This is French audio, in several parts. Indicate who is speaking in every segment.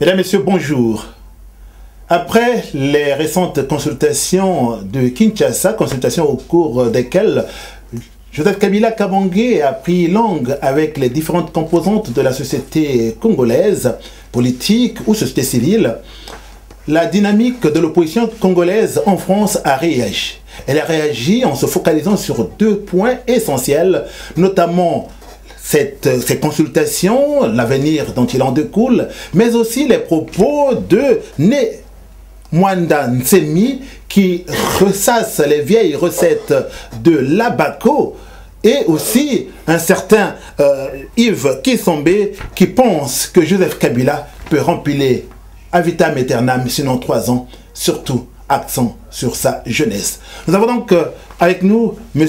Speaker 1: Mesdames, Messieurs, bonjour. Après les récentes consultations de Kinshasa, consultations au cours desquelles Joseph Kabila Kabange a pris langue avec les différentes composantes de la société congolaise, politique ou société civile, la dynamique de l'opposition congolaise en France a réagi. Elle a réagi en se focalisant sur deux points essentiels, notamment ces consultations, l'avenir dont il en découle, mais aussi les propos de Né Mwanda Nsemi qui ressasse les vieilles recettes de l'Abaco et aussi un certain Yves Kisombe qui pense que Joseph Kabila peut remplir à vitam aeternam, sinon 3 ans, surtout accent sur sa jeunesse. Nous avons donc avec nous M.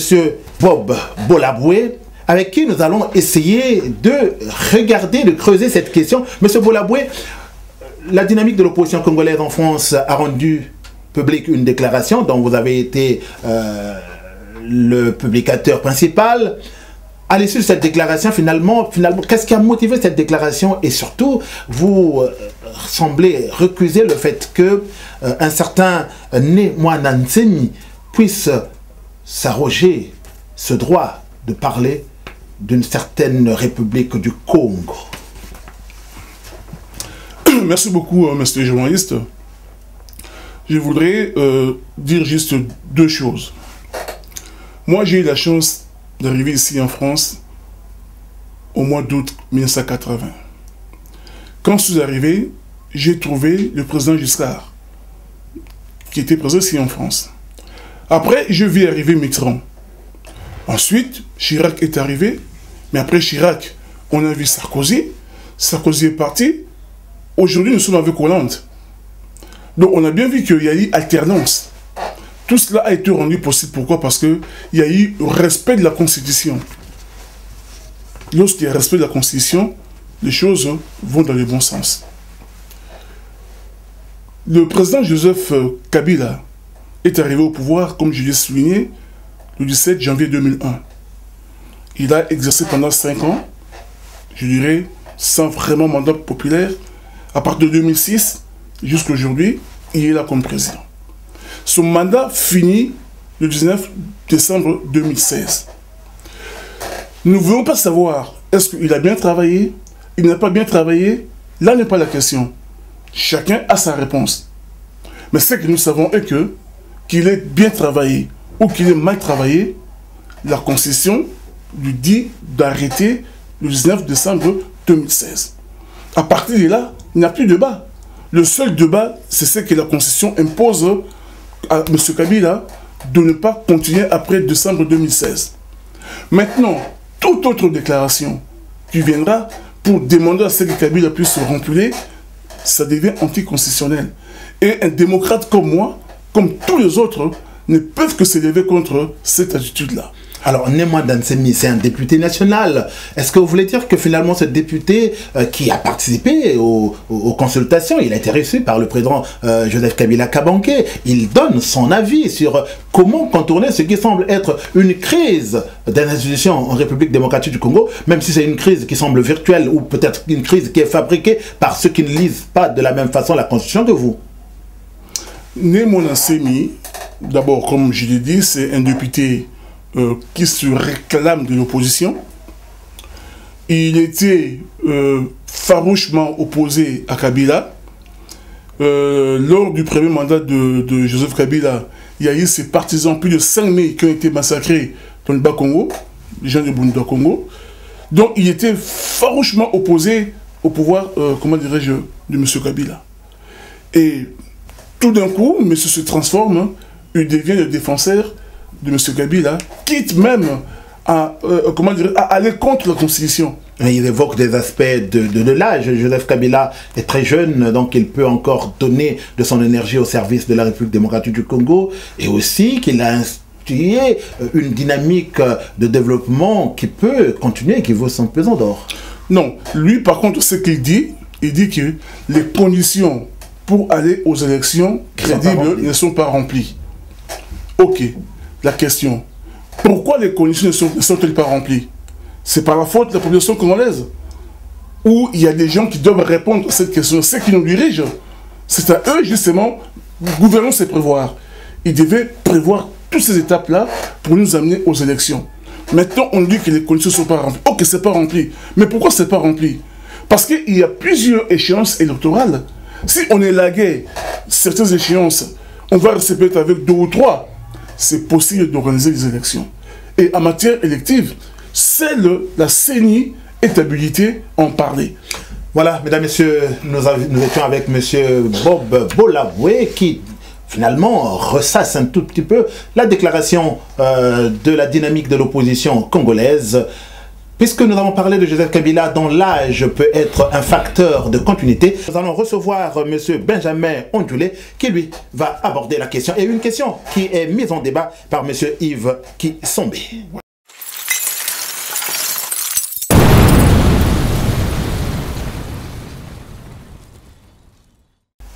Speaker 1: Bob Bolaboué, avec qui nous allons essayer de regarder, de creuser cette question. M. Bolaboué, la dynamique de l'opposition congolaise en France a rendu publique une déclaration dont vous avez été le publicateur principal. À l'issue de cette déclaration, finalement qu'est-ce qui a motivé cette déclaration? Et surtout, vous semblez recuser le fait que un certain Né Mwanda Nsemi puisse s'arroger ce droit de parler d'une certaine république du Congo.
Speaker 2: Merci beaucoup, monsieur le journaliste. Je voudrais dire juste deux choses. Moi, j'ai eu la chance d'arriver ici en France au mois d'août 1980. Quand je suis arrivé, j'ai trouvé le président Giscard, qui était présent ici en France. Après, je vis arriver Mitterrand. Ensuite, Chirac est arrivé, mais après Chirac, on a vu Sarkozy. Sarkozy est parti. Aujourd'hui, nous sommes avec Hollande. Donc, on a bien vu qu'il y a eu alternance. Tout cela a été rendu possible. Pourquoi? Parce qu'il y a eu respect de la Constitution. Lorsqu'il y a respect de la Constitution, les choses vont dans le bon sens. Le président Joseph Kabila est arrivé au pouvoir, comme je l'ai souligné, le 17 janvier 2001. Il a exercé pendant 5 ans, je dirais, sans vraiment mandat populaire. À partir de 2006 jusqu'à aujourd'hui, il est là comme président. Son mandat finit le 19 décembre 2016. Nous ne voulons pas savoir est-ce qu'il a bien travaillé, il n'a pas bien travaillé. Là n'est pas la question. Chacun a sa réponse. Mais ce que nous savons est que qu'il ait bien travaillé ou qu'il ait mal travaillé, la Constitution lui dit d'arrêter le 19 décembre 2016. À partir de là, il n'y a plus de débat. Le seul débat, c'est ce que la Constitution impose à M. Kabila de ne pas continuer après décembre 2016. Maintenant, toute autre déclaration qui viendra pour demander à ce que Kabila puisse se remplir, ça devient anticonstitutionnel. Et un démocrate comme moi, comme tous les autres, ne peuvent que s'élever contre cette attitude-là.
Speaker 1: Alors, Né Mwanda Nsemi, c'est un député national. Est-ce que vous voulez dire que finalement, ce député qui a participé aux consultations, il a été reçu par le président Joseph Kabila Kabange, il donne son avis sur comment contourner ce qui semble être une crise des institutions en République démocratique du Congo, même si c'est une crise qui semble virtuelle ou peut-être une crise qui est fabriquée par ceux qui ne lisent pas de la même façon la Constitution que vous.
Speaker 2: Né Mwanda Nsemi, d'abord, comme je l'ai dit, c'est un député qui se réclame de l'opposition. Il était farouchement opposé à Kabila. Lors du premier mandat de Joseph Kabila, il y a eu ses partisans, plus de 5000 qui ont été massacrés dans le Bas-Congo, les gens du Bunda Congo. Donc il était farouchement opposé au pouvoir, comment dirais-je, de M. Kabila. Et tout d'un coup, M. se transforme, il devient le défenseur de M. Kabila, quitte même à, à aller contre la Constitution.
Speaker 1: Il évoque des aspects de l'âge. Joseph Kabila est très jeune, donc il peut encore donner de son énergie au service de la République démocratique du Congo, et aussi qu'il a institué une dynamique de développement qui peut continuer et qui vaut son pesant d'or.
Speaker 2: Non, lui par contre, ce qu'il dit, il dit que les conditions pour aller aux élections crédibles ne sont pas remplies. Ok. La question, pourquoi les conditions ne sont-elles pas remplies? C'est par la faute de la population congolaise. où il y a des gens qui doivent répondre à cette question. Ceux qui nous dirigent, c'est à eux justement, gouvernons c'est prévoir. Ils devaient prévoir toutes ces étapes-là pour nous amener aux élections. Maintenant, on dit que les conditions ne sont pas remplies. Ok, c'est pas rempli. Mais pourquoi c'est pas rempli? Parce qu'il y a plusieurs échéances électorales. Si on est lagué, certaines échéances, on va rester peut-être avec 2 ou 3. C'est possible d'organiser les élections. Et en matière élective, c'est la CENI est habilité à en parler.
Speaker 1: Voilà, mesdames, messieurs, nous étions avec monsieur Bob Bolaboué qui finalement ressasse un tout petit peu la déclaration de la dynamique de l'opposition congolaise. Puisque nous avons parlé de Joseph Kabila dont l'âge peut être un facteur de continuité, nous allons recevoir M. Benjamin Ondjoulé qui lui va aborder la question. Et une question qui est mise en débat par M. Yves Kisombe.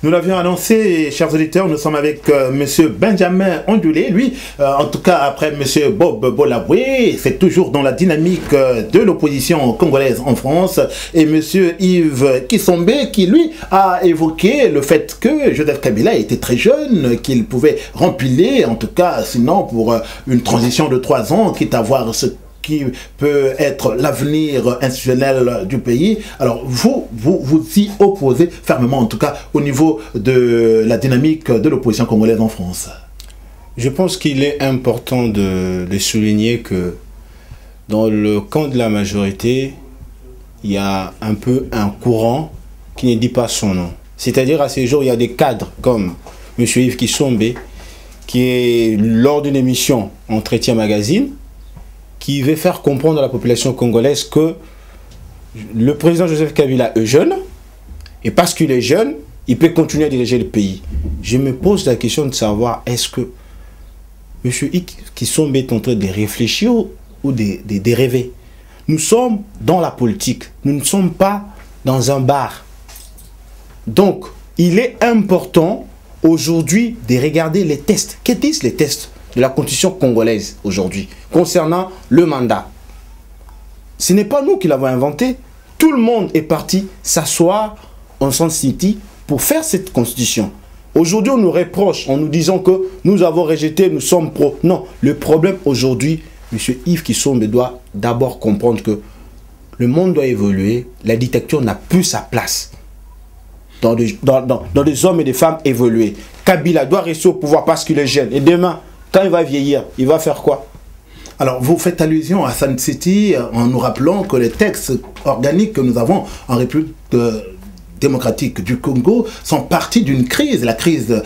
Speaker 1: Nous l'avions annoncé, chers auditeurs, nous sommes avec M. Benjamin Ondjoulé. Lui, en tout cas, après M. Bob Bolaboué, c'est toujours dans la dynamique de l'opposition congolaise en France. Et M. Yves Kisombe, qui lui a évoqué le fait que Joseph Kabila était très jeune, qu'il pouvait rempiler, en tout cas, sinon pour une transition de 3 ans, quitte à voir ce qui peut être l'avenir institutionnel du pays. Alors vous y opposez fermement, en tout cas au niveau de la dynamique de l'opposition congolaise en France.
Speaker 3: Je pense qu'il est important de souligner que dans le camp de la majorité, il y a un peu un courant qui ne dit pas son nom. C'est-à-dire à ces jours, il y a des cadres comme M. Yves Kisombe, qui est lors d'une émission Entretien Magazine, qui veut faire comprendre à la population congolaise que le président Joseph Kabila est jeune, et parce qu'il est jeune, il peut continuer à diriger le pays. Je me pose la question de savoir, est-ce que M. Kisombe est en train de réfléchir ou de rêver? Nous sommes dans la politique, nous ne sommes pas dans un bar. Donc, il est important aujourd'hui de regarder les tests. Que disent les tests de la constitution congolaise aujourd'hui concernant le mandat? Ce n'est pas nous qui l'avons inventé. Tout le monde est parti s'asseoir en Sun City pour faire cette constitution. Aujourd'hui, on nous reproche en nous disant que nous avons rejeté, nous sommes pro. Non, le problème aujourd'hui, M. Yves Kisombe doit d'abord comprendre que le monde doit évoluer, la dictature n'a plus sa place dans des hommes et des femmes évolués. Kabila doit rester au pouvoir parce qu'il est jeune. Et demain, quand il va vieillir, il va faire quoi?
Speaker 1: Alors, vous faites allusion à Sun City en nous rappelant que les textes organiques que nous avons en République démocratique du Congo sont partis d'une crise. La crise,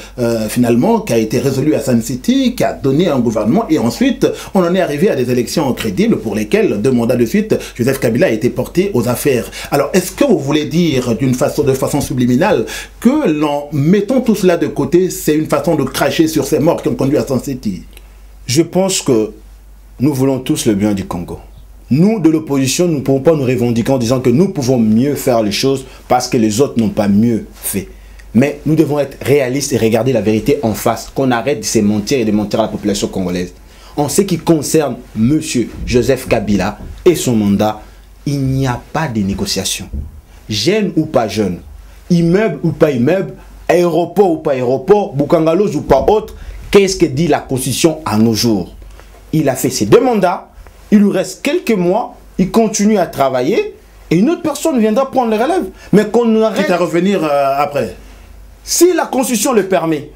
Speaker 1: finalement, qui a été résolue à Sun City, qui a donné un gouvernement, et ensuite, on en est arrivé à des élections crédibles pour lesquelles, 2 mandats de suite, Joseph Kabila a été porté aux affaires. Alors, est-ce que vous voulez dire, de façon subliminale, que en mettant tout cela de côté, c'est une façon de cracher sur ces morts qui ont conduit à Sun City?
Speaker 3: Je pense que nous voulons tous le bien du Congo. Nous, de l'opposition, nous ne pouvons pas nous revendiquer en disant que nous pouvons mieux faire les choses parce que les autres n'ont pas mieux fait. Mais nous devons être réalistes et regarder la vérité en face, qu'on arrête de se mentir et de mentir à la population congolaise. En ce qui concerne M. Joseph Kabila et son mandat, il n'y a pas de négociation. Jeune ou pas jeune, immeuble ou pas immeuble, aéroport ou pas aéroport, Boukangalos ou pas autre, qu'est-ce que dit la Constitution à nos jours? Il a fait ses 2 mandats. Il lui reste quelques mois, il continue à travailler et une autre personne viendra prendre le relève. Mais qu'on arrête...
Speaker 1: Quitte à revenir après.
Speaker 3: Si la Constitution le permet,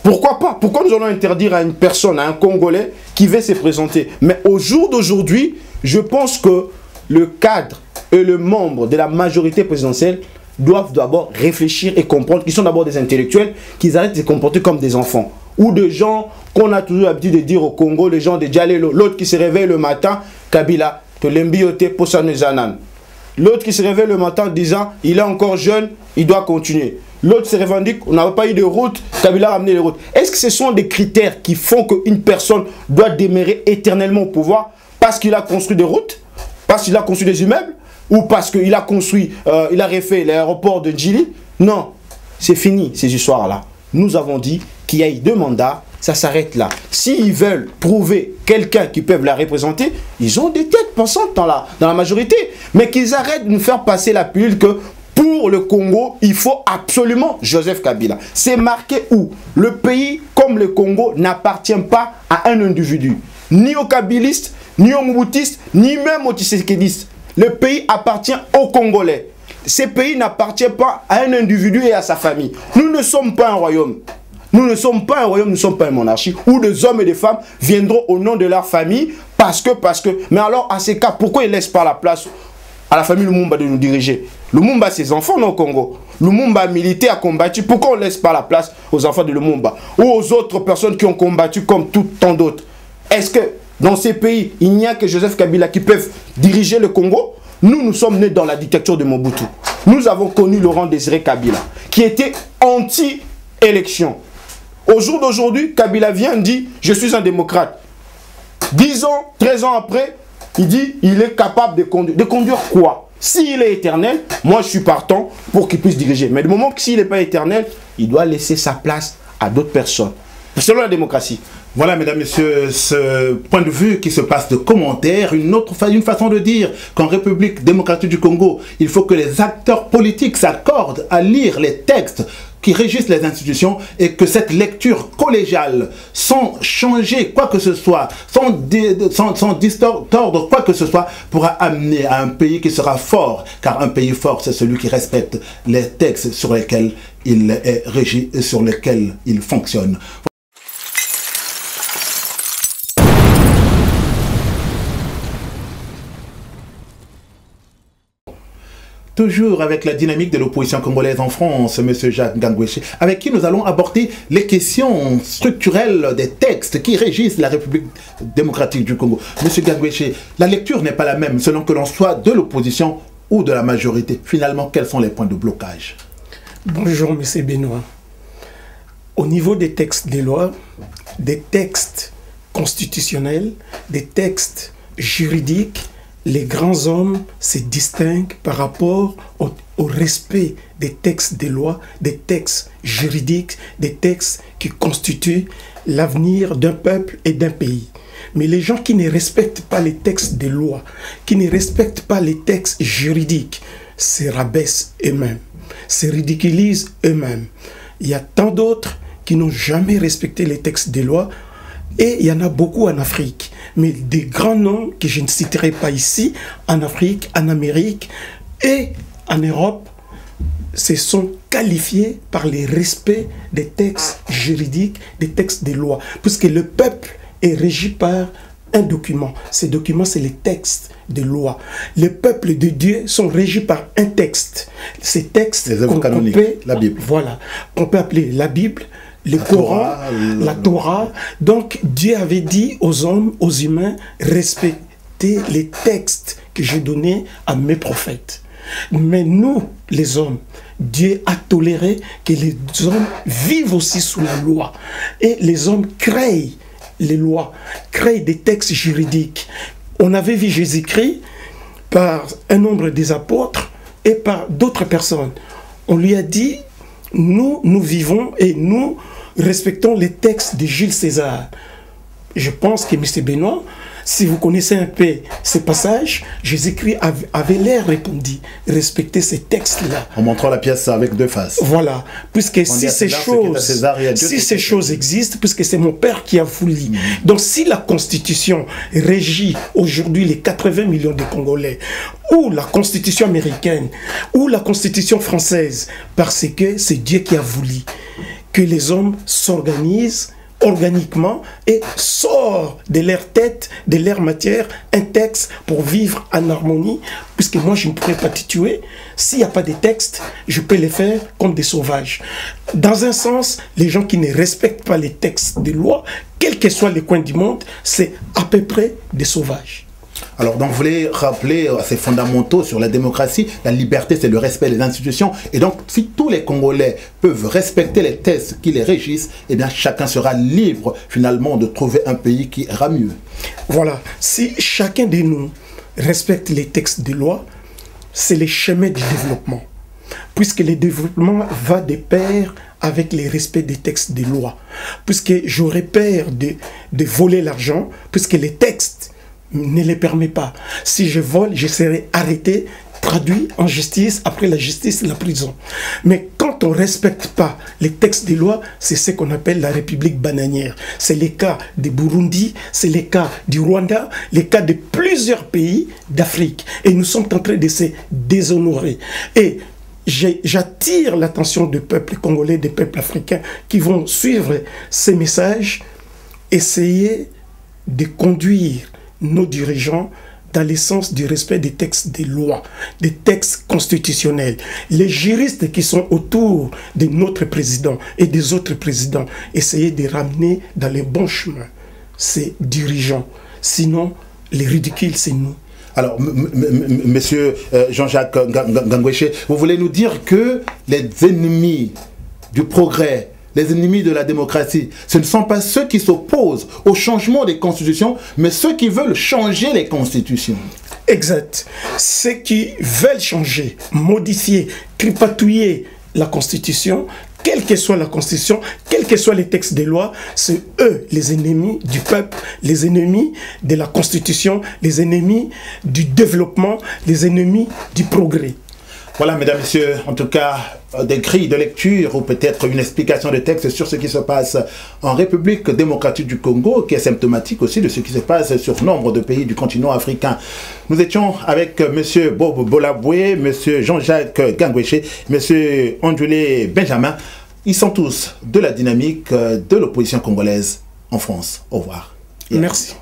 Speaker 3: pourquoi pas? Pourquoi nous allons interdire à une personne, à un Congolais qui veut se présenter? Mais au jour d'aujourd'hui, je pense que le cadre et le membre de la majorité présidentielle doivent d'abord réfléchir et comprendre qu'ils sont d'abord des intellectuels, qu'ils arrêtent de se comporter comme des enfants. Ou de gens qu'on a toujours l'habitude de dire au Congo, les gens de Djalelo, l'autre qui se réveille le matin, Kabila, te l'embiote pour sa nezanan. L'autre qui se réveille le matin disant, il est encore jeune, il doit continuer. L'autre se revendique, on n'a pas eu de route, Kabila a ramené les routes. Est-ce que ce sont des critères qui font qu'une personne doit demeurer éternellement au pouvoir parce qu'il a construit des routes, parce qu'il a construit des immeubles, ou parce qu'il a construit, il a refait l'aéroport de Djili? Non, c'est fini ces histoires-là. Nous avons dit qu'il y a eu 2 mandats, ça s'arrête là. S'ils veulent trouver quelqu'un qui peut la représenter, ils ont des têtes pensantes dans la majorité. Mais qu'ils arrêtent de nous faire passer la pilule que pour le Congo, il faut absolument Joseph Kabila. C'est marqué où le pays, comme le Congo, n'appartient pas à un individu. Ni aux kabilistes, ni aux mouboutistes, ni même aux tshisekédistes. Le pays appartient aux Congolais. Ce pays n'appartient pas à un individu et à sa famille. Nous ne sommes pas un royaume. Nous ne sommes pas un royaume, nous ne sommes pas une monarchie où des hommes et des femmes viendront au nom de leur famille parce que. Mais alors, à ces cas, pourquoi ils ne laissent pas la place à la famille Lumumba de nous diriger? Lumumba a ses enfants au Congo. Lumumba a milité, a combattu. Pourquoi on ne laisse pas la place aux enfants de Lumumba ou aux autres personnes qui ont combattu comme tant d'autres? Est-ce que dans ces pays, il n'y a que Joseph Kabila qui peuvent diriger le Congo? Nous sommes nés dans la dictature de Mobutu. Nous avons connu Laurent Désiré Kabila, qui était anti-élection. Au jour d'aujourd'hui, Kabila vient et dit « Je suis un démocrate ». 10 ans, 13 ans après, il dit « Il est capable de conduire ». De conduire quoi? S'il est éternel, moi je suis partant pour qu'il puisse diriger. Mais du moment que s'il n'est pas éternel, il doit laisser sa place à d'autres personnes. Selon la démocratie.
Speaker 1: Voilà, mesdames, messieurs, ce point de vue qui se passe de commentaires, une façon de dire qu'en République démocratique du Congo, il faut que les acteurs politiques s'accordent à lire les textes qui régissent les institutions et que cette lecture collégiale, sans changer quoi que ce soit, sans distordre quoi que ce soit, pourra amener à un pays qui sera fort, car un pays fort, c'est celui qui respecte les textes sur lesquels il est régi et sur lesquels il fonctionne. Toujours avec la dynamique de l'opposition congolaise en France, M. Jacques Ngangoueche, avec qui nous allons aborder les questions structurelles des textes qui régissent la République démocratique du Congo. M. Ngangoueche, la lecture n'est pas la même selon que l'on soit de l'opposition ou de la majorité. Finalement, quels sont les points de blocage?
Speaker 4: Bonjour, M. Benoît. Au niveau des textes des lois, des textes constitutionnels, des textes juridiques, les grands hommes se distinguent par rapport au respect des textes des lois, des textes juridiques, des textes qui constituent l'avenir d'un peuple et d'un pays. Mais les gens qui ne respectent pas les textes des lois, qui ne respectent pas les textes juridiques, se rabaissent eux-mêmes, se ridiculisent eux-mêmes. Il y a tant d'autres qui n'ont jamais respecté les textes des lois, et il y en a beaucoup en Afrique. Mais des grands noms que je ne citerai pas ici, en Afrique, en Amérique et en Europe, se sont qualifiés par le respect des textes juridiques, des textes des lois. Puisque le peuple est régi par un document. Ces documents, c'est les textes de loi. Les peuples de Dieu sont régis par un texte. Ces textes,
Speaker 1: les œuvres canoniques, la Bible.
Speaker 4: Voilà, on peut appeler la Bible, le Coran, la Torah. Donc Dieu avait dit aux hommes, aux humains, respectez les textes que j'ai donnés à mes prophètes. Mais nous, les hommes, Dieu a toléré que les hommes vivent aussi sous la loi. Et les hommes créent les lois, créent des textes juridiques. On avait vu Jésus-Christ par un nombre des apôtres et par d'autres personnes. On lui a dit, nous vivons et nous respectons les textes de Jules César. Je pense que M. Benoît, si vous connaissez un peu ces passages, Jésus-Christ avait l'air répondu, respecter ces textes-là.
Speaker 1: En montrant la pièce avec deux faces.
Speaker 4: Voilà, puisque si ces choses existent, puisque c'est mon Père qui a voulu. Donc si la Constitution régit aujourd'hui les 80 millions de Congolais, ou la Constitution américaine, ou la Constitution française, parce que c'est Dieu qui a voulu que les hommes s'organisent organiquement et sort de leur tête, de leur matière, un texte pour vivre en harmonie, puisque moi je ne pourrais pas te tuer. S'il n'y a pas de texte, je peux les faire comme des sauvages. Dans un sens, les gens qui ne respectent pas les textes des lois, quels que soient les coins du monde, c'est à peu près des sauvages.
Speaker 1: Alors, donc, vous voulez rappeler ces fondamentaux sur la démocratie, la liberté, c'est le respect des institutions. Et donc, si tous les Congolais peuvent respecter les textes qui les régissent, eh bien, chacun sera libre, finalement, de trouver un pays qui ira mieux.
Speaker 4: Voilà. Si chacun de nous respecte les textes de loi, c'est le chemin du développement. puisque le développement va de pair avec le respect des textes des lois, puisque j'aurais peur de voler l'argent, puisque les textes ne les permettent pas. Si je vole, je serai arrêté, traduit en justice, après la justice, la prison. Mais quand on ne respecte pas les textes des lois, c'est ce qu'on appelle la République bananière. C'est le cas du Burundi, c'est le cas du Rwanda, le cas de plusieurs pays d'Afrique. Et nous sommes en train de se déshonorer. Et j'attire l'attention des peuples congolais, des peuples africains qui vont suivre ces messages, essayer de conduire nos dirigeants dans le sens du respect des textes des lois, des textes constitutionnels. Les juristes qui sont autour de notre président et des autres présidents, essayer de ramener dans les bons chemins ces dirigeants. Sinon, les ridicules, c'est nous.
Speaker 1: Alors, monsieur Jean-Jacques Gangweshe, vous voulez nous dire que les ennemis du progrès, les ennemis de la démocratie, ce ne sont pas ceux qui s'opposent au changement des constitutions, mais ceux qui veulent changer les constitutions.
Speaker 4: Exact. Ceux qui veulent changer, modifier, tripatouiller la constitution, quelle que soit la constitution, quels que soient les textes des lois, c'est eux les ennemis du peuple, les ennemis de la constitution, les ennemis du développement, les ennemis du progrès.
Speaker 1: Voilà, mesdames, messieurs, en tout cas, des grilles de lecture ou peut-être une explication de texte sur ce qui se passe en République démocratique du Congo, qui est symptomatique aussi de ce qui se passe sur nombre de pays du continent africain. Nous étions avec M. Bob Bolaboué, M. Jean-Jacques Gangweshe, M. Andjulé Benjamin. Ils sont tous de la dynamique de l'opposition congolaise en France. Au revoir.
Speaker 4: Merci.